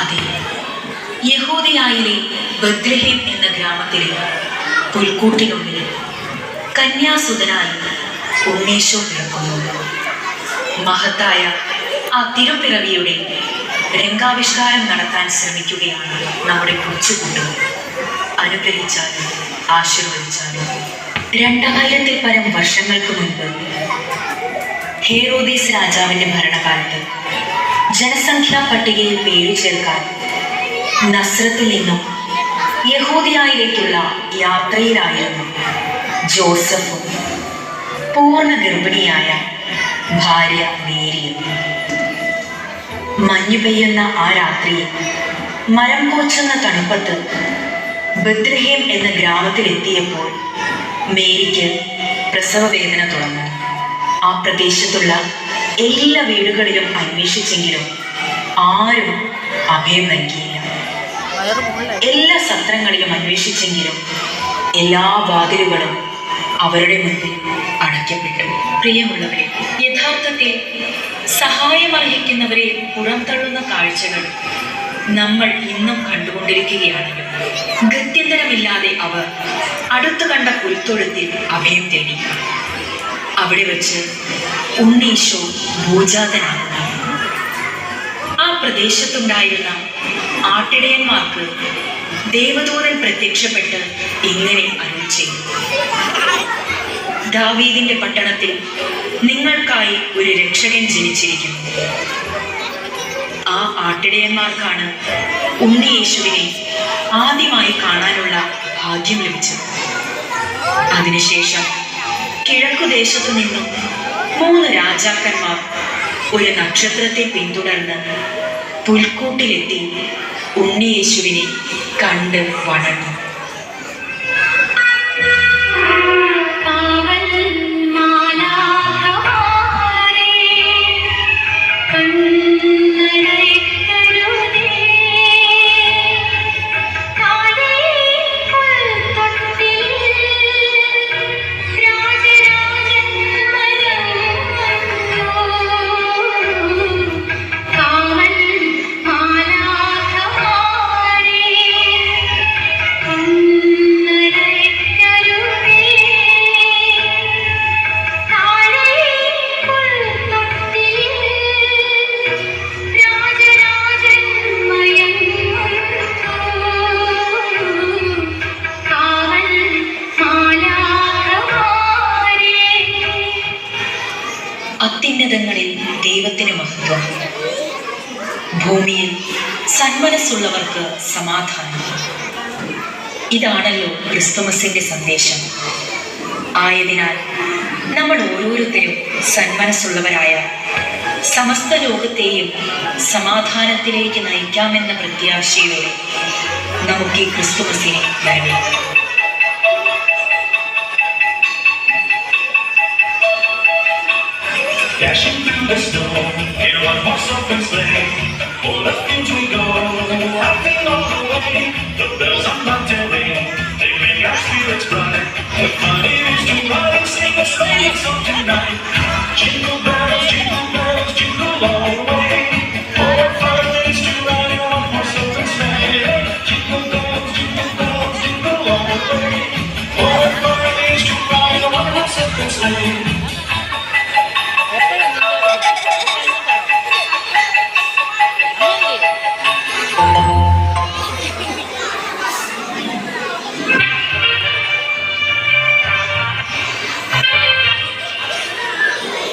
അതെ, യഹൂദയായിലെ ബത്ലഹേം എന്ന ഗ്രാമത്തിലെ പുൽക്കൂട്ടിനുള്ളിൽ കന്യാസുതനായി ഉണ്ണീശോ പിറക്കുന്നു. മഹത്തായ ആ തിരുപ്പിറവിയുടെ രംഗാവിഷ്കാരം നടത്താൻ ശ്രമിക്കുകയാണ് നമ്മുടെ കൊച്ചുകൂട്ടുകൾ. അനുഗ്രഹിച്ചാലും ആശീർവദിച്ചാലും 2000-ൽ പരം വർഷങ്ങൾക്ക് മുൻപ് ഹേറോദേസ് രാജാവിന്റെ ഭരണകാലത്ത് ജനസംഖ്യാ പട്ടികയിൽ പേരു ചേർക്കാൻ നസ്രത്തിൽ നിന്നും യഹൂദിയായിലേക്കുള്ള യാത്രയിലായിരുന്നു ജോസഫും പൂർണ്ണ ഗർഭിണിയായ ഭാര്യ മേരിയും. മഞ്ഞു പെയ്യുന്ന ആ രാത്രിയിൽ മരം കോച്ചുന്ന തണുപ്പത്ത് ബത്ലഹേം എന്ന ഗ്രാമത്തിലെത്തിയപ്പോൾ മേരിക്ക് പ്രസവവേദന തുടങ്ങി. ആ പ്രദേശത്തുള്ള എല്ലാ വീടുകളിലും അന്വേഷിച്ചെങ്കിലും ആരും അഭയം നൽകിയില്ല. എല്ലാ സത്രങ്ങളിലും അന്വേഷിച്ചെങ്കിലും എല്ലാ വാതിലുകളും അവരുടെ മുൻപിൽ അടയ്ക്കപ്പെട്ടു. പ്രിയമുള്ളവരെ, യഥാർത്ഥത്തിൽ സഹായമർഹിക്കുന്നവരെ പുറംതള്ളുന്ന കാഴ്ചകൾ നമ്മൾ ഇന്നും കണ്ടുകൊണ്ടിരിക്കുകയാണല്ലോ. ഗത്യന്തരമില്ലാതെ അവർ അടുത്തു കണ്ട പുൽത്തൊഴുത്തിൽ അഭയം തേടി. അവിടെ വെച്ച് ഉണ്ണീശോ ഭൂജാതനാകുന്നു. ആ പ്രദേശത്തുണ്ടായിരുന്ന ആട്ടിടയന്മാർക്ക് ദേവദൂതൻ പ്രത്യക്ഷപ്പെട്ട് ഇങ്ങനെ അരുളി ചെയ്തു: ദാവീദിന്റെ പട്ടണത്തിൽ നിങ്ങൾക്കായി ഒരു രക്ഷകൻ ജനിച്ചിരിക്കുന്നു. ആ ആട്ടിടയന്മാർക്കാണ് ഉണ്ണിയേശുവിനെ ആദ്യമായി കാണാനുള്ള ഭാഗ്യം ലഭിച്ചത്. അതിനുശേഷം കിഴക്കുദേശത്തു നിന്നും 3 രാജാക്കന്മാർ ഒരു നക്ഷത്രത്തെ പിന്തുടർന്ന് പുൽക്കൂട്ടിലെത്തി ഉണ്ണിയേശുവിനെ കണ്ട് വണങ്ങി. അത്യുന്നതങ്ങളിൽ ദൈവത്തിന് മഹത്വം, ഭൂമിയിൽ സന്മനസ്സുള്ളവർക്ക് സമാധാനം. ഇതാണല്ലോ ക്രിസ്തുമസിന്റെ സന്ദേശം. ആയതിനാൽ നമ്മൾ ഓരോരുത്തരും സന്മനസ്സുള്ളവരായ സമസ്ത ലോകത്തെയും സമാധാനത്തിലേക്ക് നയിക്കാമെന്ന പ്രത്യാശയോടെ നമുക്ക് ഈ ക്രിസ്തുമസിനെ വരവേൽക്കാം. Dashing through the snow in a one-horse open sleigh, full of things we go, laughing all the way. The bells on Monday ring, they make our spirits bright. The fun is to ride and sing a sleighing song tonight. Jingle bells, jingle all the way. Oh, what fun it is to ride in a one-horse open sleigh. Jingle bells, jingle all the way. Oh, what fun it is to ride in a one-horse open sleigh.